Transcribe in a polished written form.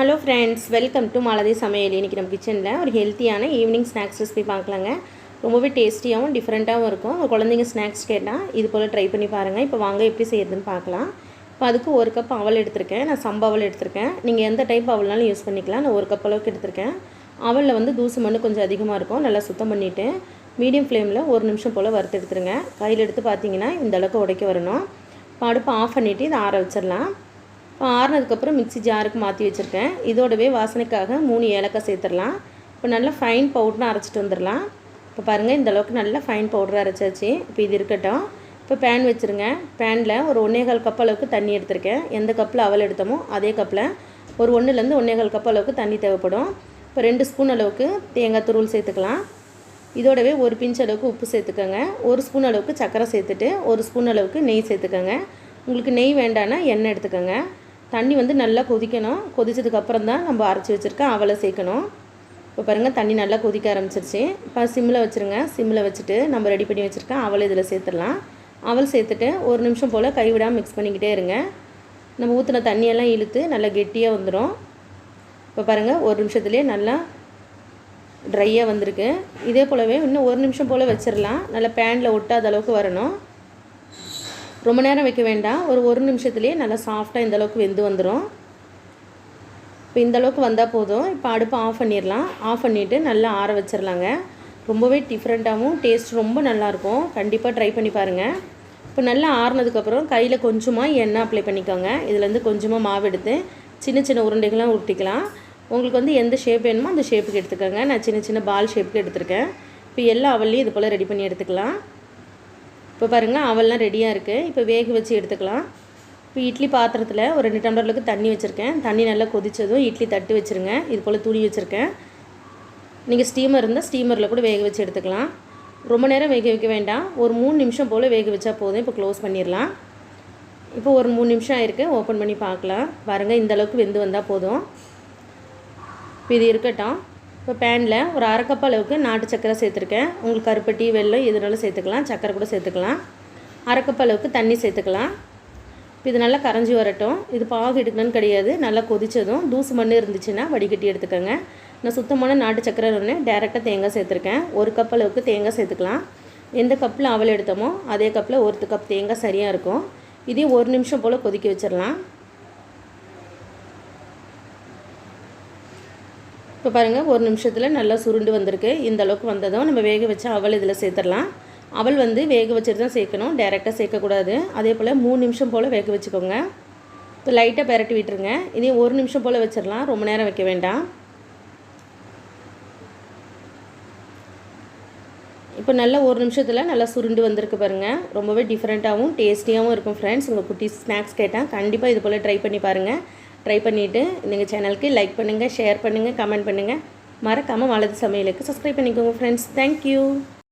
Hello friends, welcome to malathi samayal. இன்றைக்கி நம்ம கிச்சனில் ஒரு ஹெல்த்தியான ஈவினிங் ஸ்நாக்ஸ் ரெசிபி பார்க்கலாங்க. ரொம்பவே டேஸ்டியாகவும் டிஃப்ரெண்ட்டாகவும் இருக்கும். உங்கள் குழந்தைங்க ஸ்நாக்ஸ் கேட்டால் இது போல் ட்ரை பண்ணி பாருங்கள். இப்போ வாங்க எப்படி செய்யறதுன்னு பார்க்கலாம். இப்போ அதுக்கு ஒரு கப் அவல் எடுத்திருக்கேன். நான் சம்பா அவல் எடுத்திருக்கேன். நீங்கள் எந்த டைப் அவல்னாலும் யூஸ் பண்ணிக்கலாம். நான் ஒரு கப் அளவுக்கு எடுத்திருக்கேன். அவலில் வந்து தூசு மண் கொஞ்சம் அதிகமாக இருக்கும். நல்லா சுத்தம் பண்ணிவிட்டு மீடியம் ஃப்ளேமில் ஒரு நிமிஷம் போல் வறுத்து எடுத்துருங்க. கையில் எடுத்து பார்த்தீங்கன்னா இந்த அளவுக்கு உடைக்க வரணும். இப்போ அடுப்பை ஆஃப் பண்ணிவிட்டு இதை ஆற வச்சிடலாம். ஆறுனதுக்கப்புறம் மிக்ஸி ஜாருக்கு மாற்றி வச்சுருக்கேன். இதோடவே வாசனைக்காக 3 ஏலக்காய் சேர்த்துடலாம். இப்போ நல்லா ஃபைன் பவுடராக அரைச்சிட்டு வந்துடலாம். இப்போ பாருங்கள், இந்த அளவுக்கு நல்லா ஃபைன் பவுடராக அரைச்சாச்சு. இப்போ இது இருக்கட்டும். இப்போ பேன் வச்சுருங்க. பேனில் ஒரு 1.25 கப் அளவுக்கு தண்ணி எடுத்திருக்கேன். எந்த கப்பில் அவல் எடுத்தோமோ அதே கப்பில் ஒரு 1லேருந்து 1.25 கப் அளவுக்கு தண்ணி தேவைப்படும். இப்போ 2 ஸ்பூன் அளவுக்கு தேங்காய் துருவல் சேர்த்துக்கலாம். இதோடவே ஒரு பிஞ்ச் அளவுக்கு உப்பு சேர்த்துக்கோங்க. 1 ஸ்பூன் அளவுக்கு சர்க்கரை சேர்த்துட்டு 1 ஸ்பூன் அளவுக்கு நெய் சேர்த்துக்கோங்க. உங்களுக்கு நெய் வேண்டான்னா எண்ணெய் எடுத்துக்கோங்க. தண்ணி வந்து நல்லா கொதிக்கணும். கொதிச்சதுக்கப்புறம் தான் நம்ம அரைச்சி வச்சுருக்க அவலை சேர்க்கணும். இப்போ பாருங்கள், தண்ணி நல்லா கொதிக்க ஆரம்பிச்சிருச்சு. இப்போ சிம்மில் வச்சுருங்க. சிம்மில் வச்சுட்டு நம்ம ரெடி பண்ணி வச்சுருக்க அவலை இதில் சேர்த்துடலாம். அவல் சேர்த்துட்டு ஒரு நிமிஷம் போல் கைவிடாமல் மிக்ஸ் பண்ணிக்கிட்டே இருங்க. நம்ம ஊற்றின தண்ணியெல்லாம் இழுத்து நல்லா கெட்டியாக வந்துடும். இப்போ பாருங்கள், ஒரு நிமிஷத்துலேயே நல்லா ட்ரையாக வந்திருக்கு. இதே போலவே இன்னும் ஒரு நிமிஷம் போல் வச்சிடலாம். நல்லா பேனில் ஒட்டாத அளவுக்கு வரணும். ரொம்ப நேரம் வைக்க வேண்டாம். ஒரு நிமிஷத்துலேயே நல்லா சாஃப்டாக இந்த அளவுக்கு வெந்து வந்துடும். இப்போ இந்த அளவுக்கு வந்தால் போதும். இப்போ அடுப்பை ஆஃப் பண்ணிடலாம். ஆஃப் பண்ணிவிட்டு நல்லா ஆற வச்சிடலாங்க. ரொம்பவே டிஃப்ரெண்ட்டாகவும் டேஸ்ட் ரொம்ப நல்லாயிருக்கும். கண்டிப்பாக ட்ரை பண்ணி பாருங்கள். இப்போ நல்லா ஆறுனதுக்கப்புறம் கையில் கொஞ்சமாக எண்ணெய் அப்ளை பண்ணிக்கோங்க. இதுலேருந்து கொஞ்சமாக மாவு எடுத்து சின்ன சின்ன உருண்டைகளாக உருட்டிக்கலாம். உங்களுக்கு வந்து எந்த ஷேப் வேணுமோ அந்த ஷேப்புக்கு எடுத்துக்கோங்க. நான் சின்ன சின்ன பால் ஷேப்புக்கு எடுத்துருக்கேன். இப்போ எல்லா அவல்லையும் இது போல் ரெடி பண்ணி எடுத்துக்கலாம். இப்போ பாருங்கள், அவல்லாம் ரெடியாக இருக்குது. இப்போ வேக வச்சு எடுத்துக்கலாம். இப்போ இட்லி பாத்திரத்தில் ஒரு 2 டம்ளருக்கு தண்ணி வச்சுருக்கேன். தண்ணி நல்லா கொதித்ததும் இட்லி தட்டு வச்சுருங்க. இது போல் துணி வச்சுருக்கேன். நீங்கள் ஸ்டீமர் இருந்தால் ஸ்டீமரில் கூட வேக வச்சு எடுத்துக்கலாம். ரொம்ப நேரம் வேக வைக்க வேண்டாம். ஒரு 3 நிமிஷம் போல் வேக வச்சா போதும். இப்போ க்ளோஸ் பண்ணிடலாம். இப்போ ஒரு 3 நிமிஷம் ஆயிருக்கு. ஓப்பன் பண்ணி பார்க்கலாம். பாருங்கள், இந்த அளவுக்கு வெந்து வந்தால் போதும். இப்போ இது இருக்கட்டும். இப்போ பேனில் ஒரு 1/2 கப் அளவுக்கு நாட்டு சக்கரை சேர்த்துருக்கேன். உங்களுக்கு கருப்பட்டி வெல்லம் எதுனாலும் சேர்த்துக்கலாம். சக்கரை கூட சேர்த்துக்கலாம். 1/2 கப் அளவுக்கு தண்ணி சேர்த்துக்கலாம். இப்போ இது நல்லா கரைஞ்சி வரட்டும். இது பாகு எடுக்கணும்னு கிடையாது. நல்லா கொதித்ததும் தூசு மண் இருந்துச்சுன்னா வடிகட்டி எடுத்துக்கோங்க. நான் சுத்தமான நாட்டு சக்கரை ஒன்று டேரெக்டாக தேங்காய் சேர்த்துருக்கேன். 1 கப் அளவுக்கு தேங்காய் சேர்த்துக்கலாம். எந்த கப்பில் அவல் எடுத்தோமோ அதே கப்பில் 1 கப் தேங்காய் சரியாக இருக்கும். இதையும் 1 நிமிஷம் போல் கொதிக்க வச்சிடலாம். இப்போ பாருங்கள், 1 நிமிஷத்தில் நல்லா சுருண்டு வந்திருக்கு. இந்த அளவுக்கு வந்ததும் நம்ம வேக வச்ச அவல் இதில் சேர்த்துடலாம். அவல் வந்து வேக வச்சுட்டு தான் சேர்க்கணும். டேரெக்டாக சேர்க்கக்கூடாது. அதே போல் 3 நிமிஷம் போல் வேக வச்சுக்கோங்க. இப்போ லைட்டாக பெரட்டி விட்டுருங்க. இதையும் 1 நிமிஷம் போல் வச்சிடலாம். ரொம்ப நேரம் வைக்க வேண்டாம். இப்போ நல்லா 1 நிமிஷத்தில் நல்லா சுருண்டு வந்திருக்கு பாருங்கள். ரொம்பவே டிஃப்ரெண்ட்டாகவும் டேஸ்டியாகவும் இருக்கும். ஃப்ரெண்ட்ஸ், உங்கள் குட்டி ஸ்நாக்ஸ் கேட்டால் கண்டிப்பாக இது போல் ட்ரை பண்ணி பாருங்கள். ட்ரை பண்ணிவிட்டு எங்கள் சேனலுக்கு லைக் பண்ணுங்கள், ஷேர் பண்ணுங்கள், கமெண்ட் பண்ணுங்கள். மறக்காமல் malathi சமையலுக்கு சப்ஸ்கிரைப் பண்ணிக்கோங்க ஃப்ரெண்ட்ஸ். தேங்க்யூ.